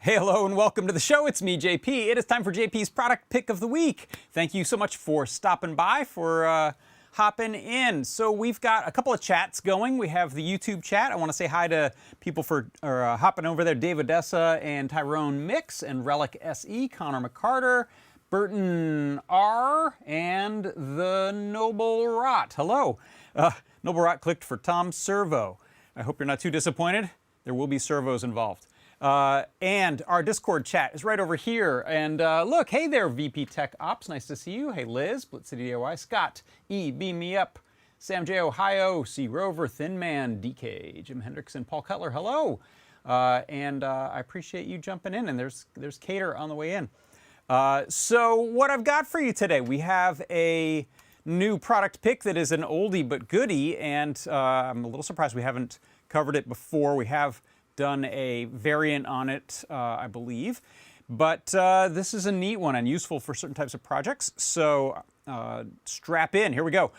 Hey, hello, and welcome to the show. It's me, JP. It is time for JP's product pick of the week. Thank you so much for stopping by, for hopping in. So we've got a couple of chats going. We have the YouTube chat. I want to say hi to people for hopping over there. Dave Odessa and Tyrone Mix and Relic SE, Connor McCarter, Burton R, and the Noble Rot. Hello. Noble Rot clicked for Tom Servo. I hope you're not too disappointed. There will be servos involved. And our Discord chat is right over here. And look, hey there, VP Tech Ops. Nice to see you. Hey, Liz, Blitz City DIY, Scott, E, Beam Me Up, Sam J. Ohio, C. Rover, Thin Man, DK, Jim Hendrickson, Paul Cutler, hello. And I appreciate you jumping in. And there's Cater on the way in. So what I've got for you today, we have a new product pick that is an oldie but goodie. And I'm a little surprised we haven't covered it before. We have done a variant on it, I believe. But this is a neat one and useful for certain types of projects. So strap in. Here we go.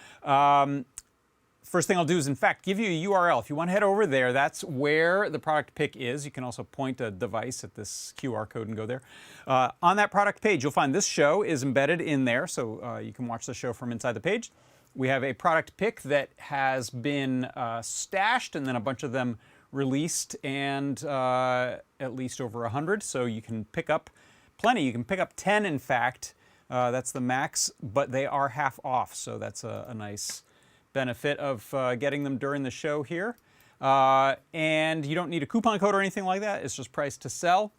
First thing I'll do is, in fact, give you a URL. If you want to head over there, that's where the product pick is. You can also point a device at this QR code and go there. On that product page, you'll find this show is embedded in there, so you can watch the show from inside the page. We have a product pick that has been stashed, and then a bunch of them released, and at least over 100, so you can pick up plenty. You can pick up 10, in fact. That's the max, but they are half off, so that's a nice benefit of getting them during the show here. And you don't need a coupon code or anything like that. It's just priced to sell.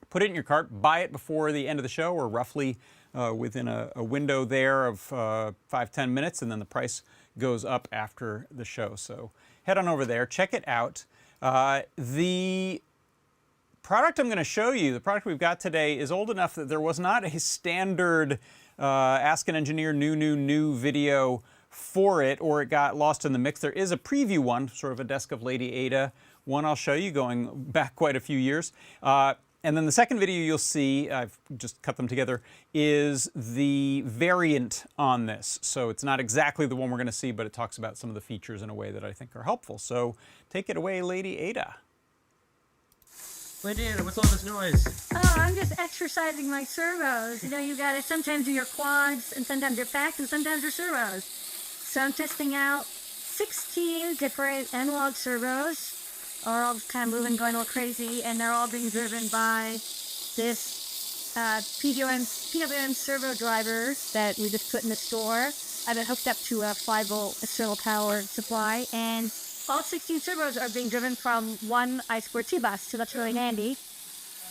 Put it in your cart, buy it before the end of the show, or roughly within a window there of 5-10 minutes, and then the price goes up after the show. So head on over there, check it out. The product I'm going to show you, the product we've got today, is old enough that there was not a standard Ask an Engineer new video for it, or it got lost in the mix. There is a preview one, sort of a Desk of Lady Ada one I'll show you, going back quite a few years. And then the second video you'll see, I've just cut them together, is the variant on this. So it's not exactly the one we're going to see, but it talks about some of the features in a way that I think are helpful. So take it away, Lady Ada. Lady Ada, what's all this noise? Oh, I'm just exercising my servos. You know, you got it. Sometimes you're quads, and sometimes you're packs, and sometimes you're servos. So I'm testing out 16 different analog servos. Are all kind of moving, going all crazy, and they're all being driven by this PWM servo driver that we just put in the store. I've been hooked up to a 5-volt external power supply, and all 16 servos are being driven from one I2C bus, so that's really handy.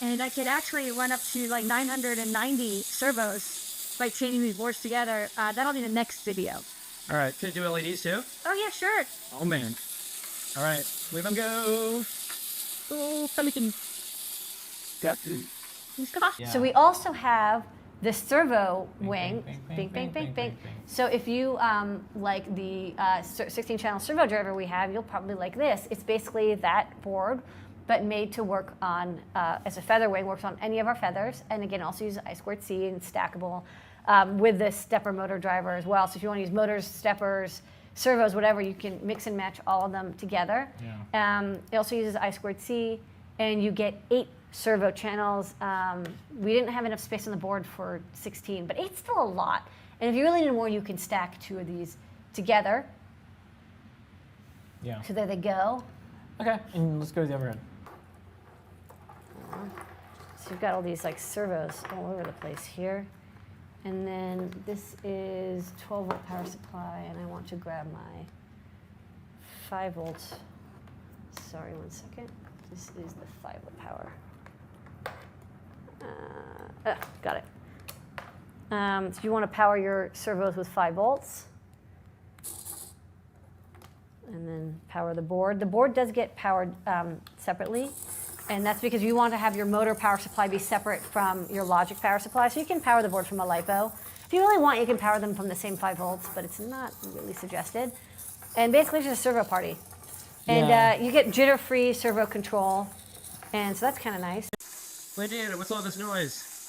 And I could actually run up to like 990 servos by chaining these boards together. That'll be the next video. All right, can you do LEDs too? Oh yeah, sure. Oh man. All right, leave them go. Oh, Pelican. Yeah. So we also have the servo wing, bing, bing, bing, bing. So if you like the 16-channel servo driver we have, you'll probably like this. It's basically that board, but made to work on, as a feather wing, works on any of our feathers, and again, also uses I2C and stackable with the stepper motor driver as well. So if you want to use motors, steppers, servos, whatever, you can mix and match all of them together. Yeah. It also uses I2C, and you get 8 servo channels. We didn't have enough space on the board for 16, but 8's still a lot. And if you really need more, you can stack 2 of these together. Yeah. So there they go. Okay, and let's go to the other end. So you've got all these like servos all over the place here. And then this is 12-volt power supply, and I want to grab my 5-volt. Sorry, one second. This is the 5-volt power. Got it. So you want to power your servos with 5 volts. And then power the board. The board does get powered separately. And that's because you want to have your motor power supply be separate from your logic power supply. So you can power the board from a LiPo. If you really want, you can power them from the same 5 volts, but it's not really suggested. And basically, it's just a servo party. And you get jitter-free servo control. And so that's kind of nice. Lady Ada, what's all this noise?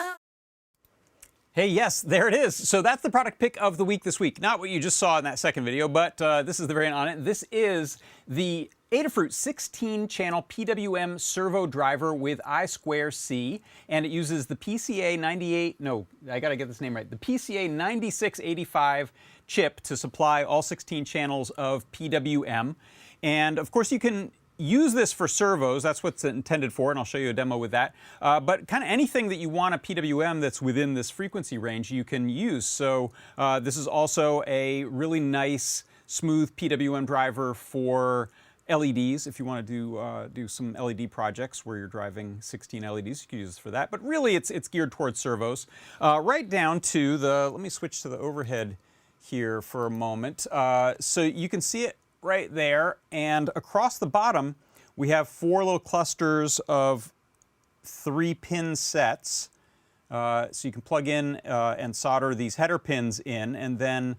Hey, yes, there it is. So that's the product pick of the week this week. Not what you just saw in that second video, but this is the variant on it. This is the Adafruit 16-channel PWM servo driver with I2C, and it uses the PCA 98, no, I gotta get this name right, the PCA 9685 chip to supply all 16 channels of PWM. And of course you can use this for servos, that's what's intended for, and I'll show you a demo with that. But kind of anything that you want a PWM that's within this frequency range you can use. So this is also a really nice, smooth PWM driver for LEDs. If you want to do some LED projects where you're driving 16 LEDs, you can use this for that. But really it's geared towards servos. Right down to the, let me switch to the overhead here for a moment. So you can see it right there, and across the bottom we have 4 little clusters of 3-pin sets. So you can plug in and solder these header pins in, and then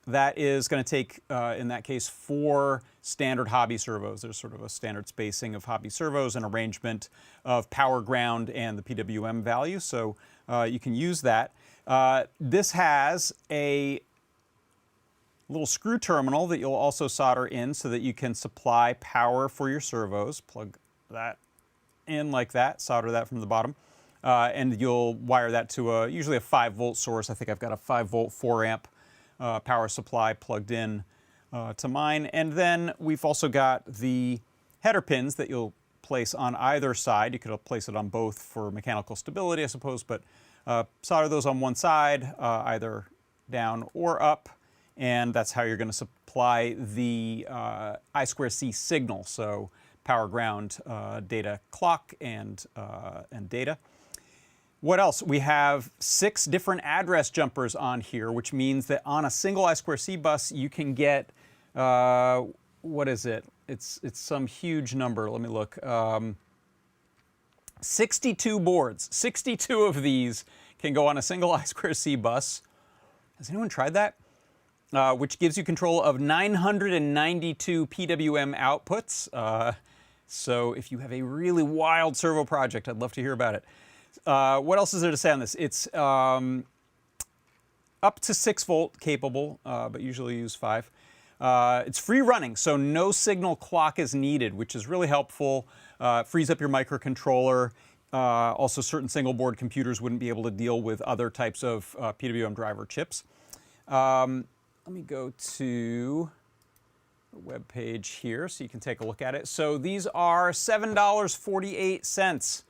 that is going to take, in that case, 4 standard hobby servos. There's sort of a standard spacing of hobby servos and arrangement of power, ground, and the PWM value, so you can use that. This has a little screw terminal that you'll also solder in so that you can supply power for your servos. Plug that in like that, solder that from the bottom, and you'll wire that to usually a 5-volt source. I think I've got a 5-volt 4-amp power supply plugged in to mine. And then we've also got the header pins that you'll place on either side. You could place it on both for mechanical stability, I suppose, but solder those on one side, either down or up. And that's how you're going to supply the I2C signal, so power, ground, data clock, and data. What else? We have 6 different address jumpers on here, which means that on a single I2C bus you can get, what is it? It's some huge number. Let me look. 62 boards. 62 of these can go on a single I2C bus. Has anyone tried that? Which gives you control of 992 PWM outputs. So if you have a really wild servo project, I'd love to hear about it. What else is there to say on this? It's up to 6-volt capable, but usually use 5. It's free running, so no signal clock is needed, which is really helpful. Frees up your microcontroller. Also, certain single board computers wouldn't be able to deal with other types of PWM driver chips. Let me go to the web page here so you can take a look at it. So these are $7.48.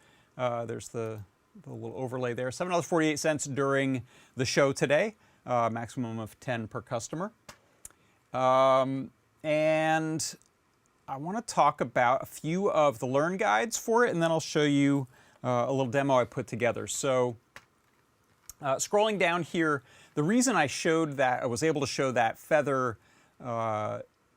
There's the little overlay there. $7.48 during the show today. Maximum of 10 per customer. And I want to talk about a few of the learn guides for it, and then I'll show you a little demo I put together. So scrolling down here, the reason I showed that, I was able to show that feather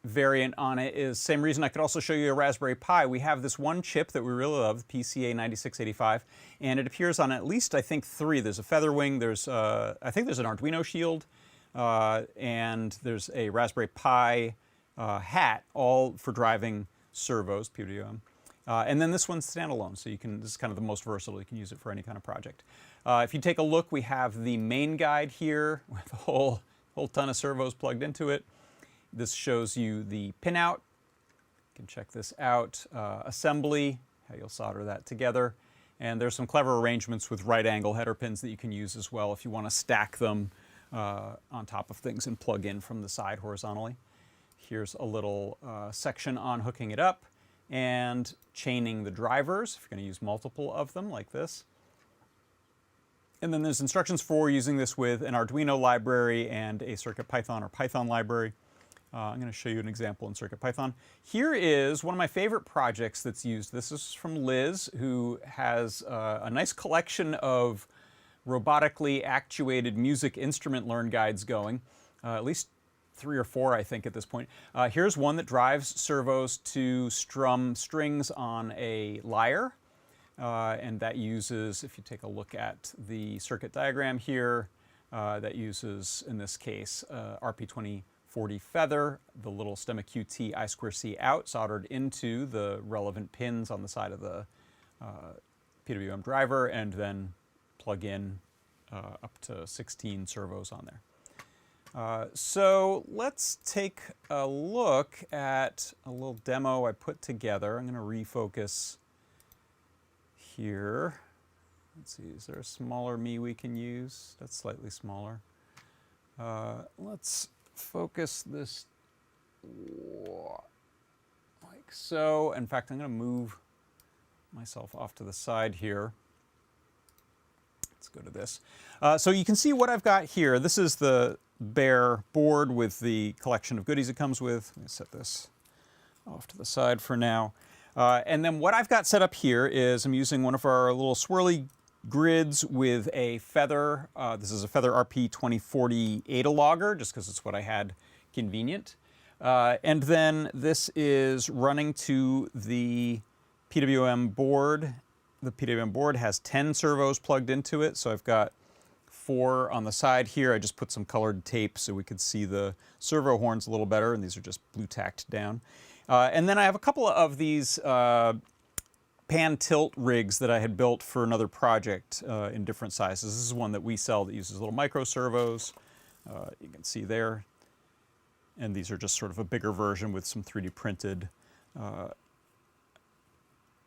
variant on it is the same reason I could also show you a Raspberry Pi. We have this one chip that we really love, the PCA 9685, and it appears on at least, I think, 3. There's a feather wing, there's, I think there's an Arduino shield, and there's a Raspberry Pi hat, all for driving servos, PWM. And then this one's standalone, so you can, this is kind of the most versatile. You can use it for any kind of project. If you take a look, we have the main guide here with a whole ton of servos plugged into it. This shows you the pinout. You can check this out. Assembly, how you'll solder that together. And there's some clever arrangements with right angle header pins that you can use as well if you want to stack them on top of things and plug in from the side horizontally. Here's a little section on hooking it up and chaining the drivers, if you're going to use multiple of them like this. And then there's instructions for using this with an Arduino library and a CircuitPython or Python library. I'm going to show you an example in CircuitPython. Here is one of my favorite projects that's used. This is from Liz, who has a nice collection of robotically actuated music instrument learn guides going, at least 3 or 4, I think, at this point. Here's one that drives servos to strum strings on a lyre. And that uses, if you take a look at the circuit diagram here, that uses, in this case, RP2040 feather, the little stemma QT I2C out soldered into the relevant pins on the side of the PWM driver, and then plug in up to 16 servos on there. So let's take a look at a little demo I put together. I'm going to refocus here. Let's see, is there a smaller me we can use? That's slightly smaller. Let's focus this like so. In fact, I'm going to move myself off to the side here. Let's go to this. So you can see what I've got here. This is the bare board with the collection of goodies it comes with. Let me set this off to the side for now. And then what I've got set up here is I'm using one of our little swirly grids with a Feather. This is a Feather RP 2040 ADA logger, just because it's what I had convenient. And then this is running to the PWM board. The PWM board has 10 servos plugged into it, so I've got 4 on the side here. I just put some colored tape so we could see the servo horns a little better, and these are just blue tacked down. And then I have a couple of these pan tilt rigs that I had built for another project in different sizes. This is one that we sell that uses little micro servos. You can see there. And these are just sort of a bigger version with some 3D printed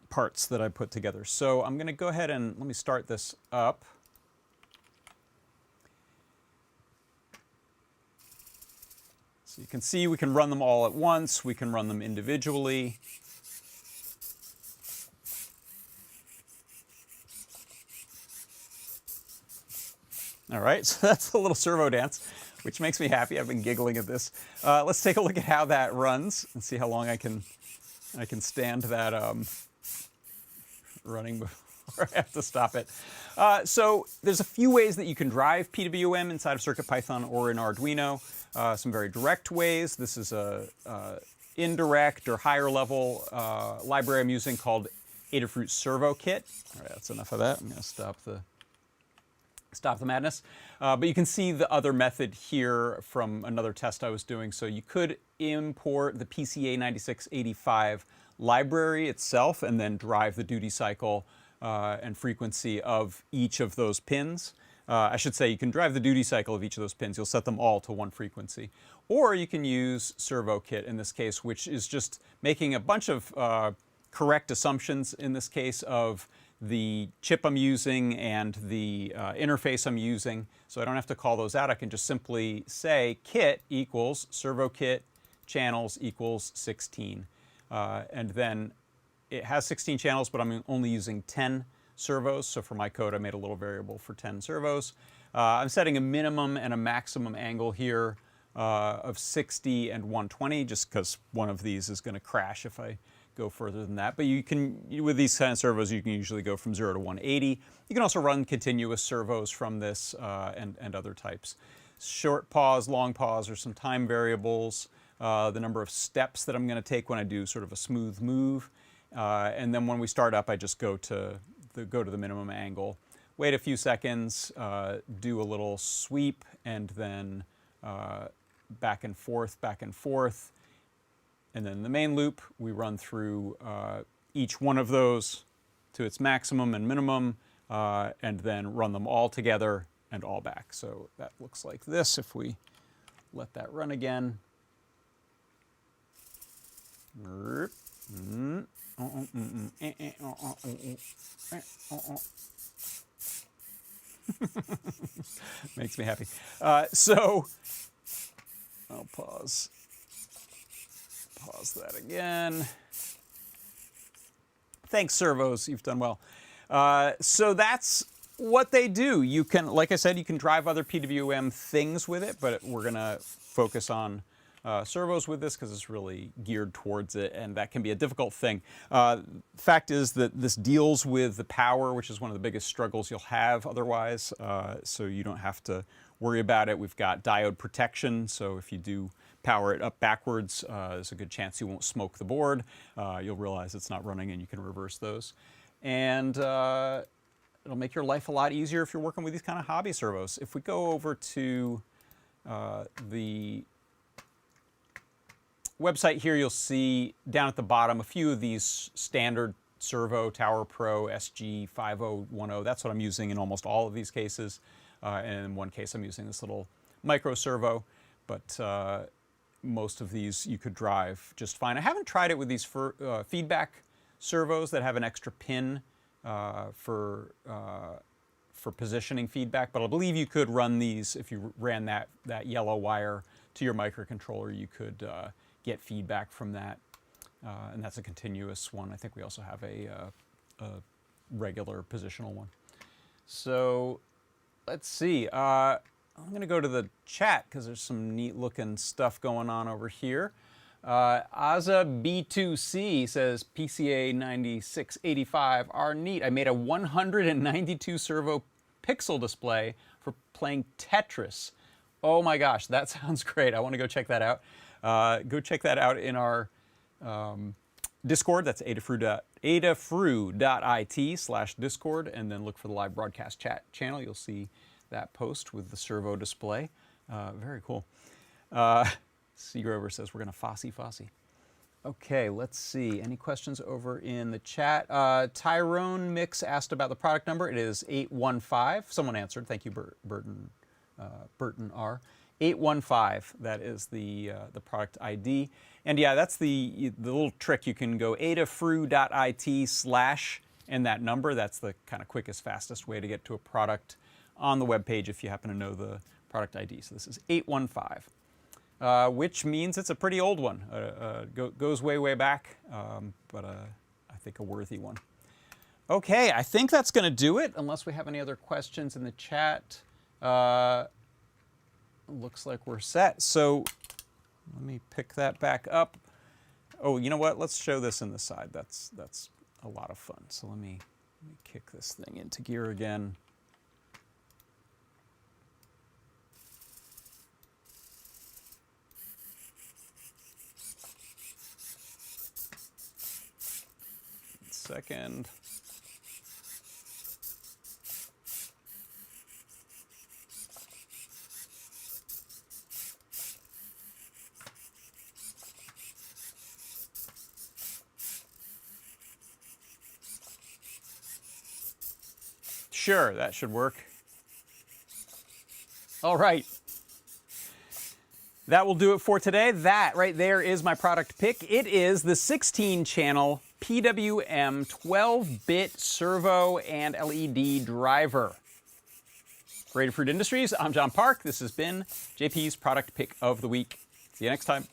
parts that I put together. So I'm going to go ahead and let me start this up. So you can see we can run them all at once. We can run them individually. All right, so that's a little servo dance, which makes me happy. I've been giggling at this. Let's take a look at how that runs and see how long I can stand that running before I have to stop it. So there's a few ways that you can drive PWM inside of CircuitPython or in Arduino. Some very direct ways. This is a indirect or higher level library I'm using called Adafruit Servo Kit. All right, that's enough of that. I'm going to stop the madness. But you can see the other method here from another test I was doing. So you could import the PCA 9685 library itself and then drive the duty cycle and frequency of each of those pins. I should say you can drive the duty cycle of each of those pins. You'll set them all to one frequency. Or you can use Servo Kit in this case, which is just making a bunch of correct assumptions in this case of the chip I'm using and the interface I'm using. So I don't have to call those out. I can just simply say kit equals servo kit channels equals 16. And then it has 16 channels, but I'm only using 10 servos. So for my code, I made a little variable for 10 servos. I'm setting a minimum and a maximum angle here of 60 and 120, just because one of these is going to crash if I go further than that. But you can, with these kind of servos, you can usually go from 0 to 180. You can also run continuous servos from this and other types. Short pause, long pause are some time variables. The number of steps that I'm going to take when I do sort of a smooth move. And then when we start up, I just go to the minimum angle. Wait a few seconds, do a little sweep, and then back and forth, and then the main loop, we run through each one of those to its maximum and minimum, and then run them all together and all back. So that looks like this if we let that run again. Makes me happy. So I'll pause that again. Thanks, servos. You've done well. So that's what they do. You can, like I said, you can drive other PWM things with it, but we're going to focus on servos with this because it's really geared towards it, and that can be a difficult thing. Fact is that this deals with the power, which is one of the biggest struggles you'll have otherwise, so you don't have to worry about it. We've got diode protection, so if you do power it up backwards, there's a good chance you won't smoke the board. You'll realize it's not running and you can reverse those. And it'll make your life a lot easier if you're working with these kind of hobby servos. If we go over to the website here, you'll see down at the bottom a few of these standard Servo Tower Pro SG5010. That's what I'm using in almost all of these cases. and in one case I'm using this little micro servo, but most of these you could drive just fine. I haven't tried it with these feedback servos that have an extra pin for positioning feedback, but I believe you could run these if you ran that yellow wire to your microcontroller. You could get feedback from that, and that's a continuous one. I think we also have a regular positional one. So let's see. I'm going to go to the chat because there's some neat looking stuff going on over here. Aza B2C says PCA 9685 are neat. I made a 192 servo pixel display for playing Tetris. Oh my gosh, that sounds great. I want to go check that out. Go check that out in our Discord. That's adafru.it/Discord, and then look for the live broadcast chat channel. You'll see that post with the servo display. Very cool. Seagrover says we're going to fossy. Okay, let's see. Any questions over in the chat? Tyrone Mix asked about the product number. It is 815. Someone answered. Thank you, Burton R. 815. That is the product ID. And yeah, that's the little trick. You can go adafru.it/ and that number. That's the kind of quickest, fastest way to get to a product on the web page if you happen to know the product ID. So this is 815. Which means it's a pretty old one. Goes way back, but I think a worthy one. Okay, I think that's going to do it, unless we have any other questions in the chat. Looks like we're set. So let me pick that back up. Oh, you know what? Let's show this in the side. That's a lot of fun. So let me kick this thing into gear again. Second. Sure, that should work. All right. That will do it for today. That right there is my product pick. It is the 16-channel PWM 12-bit servo and LED driver. For Adafruit Industries, I'm John Park. This has been JP's product pick of the week. See you next time.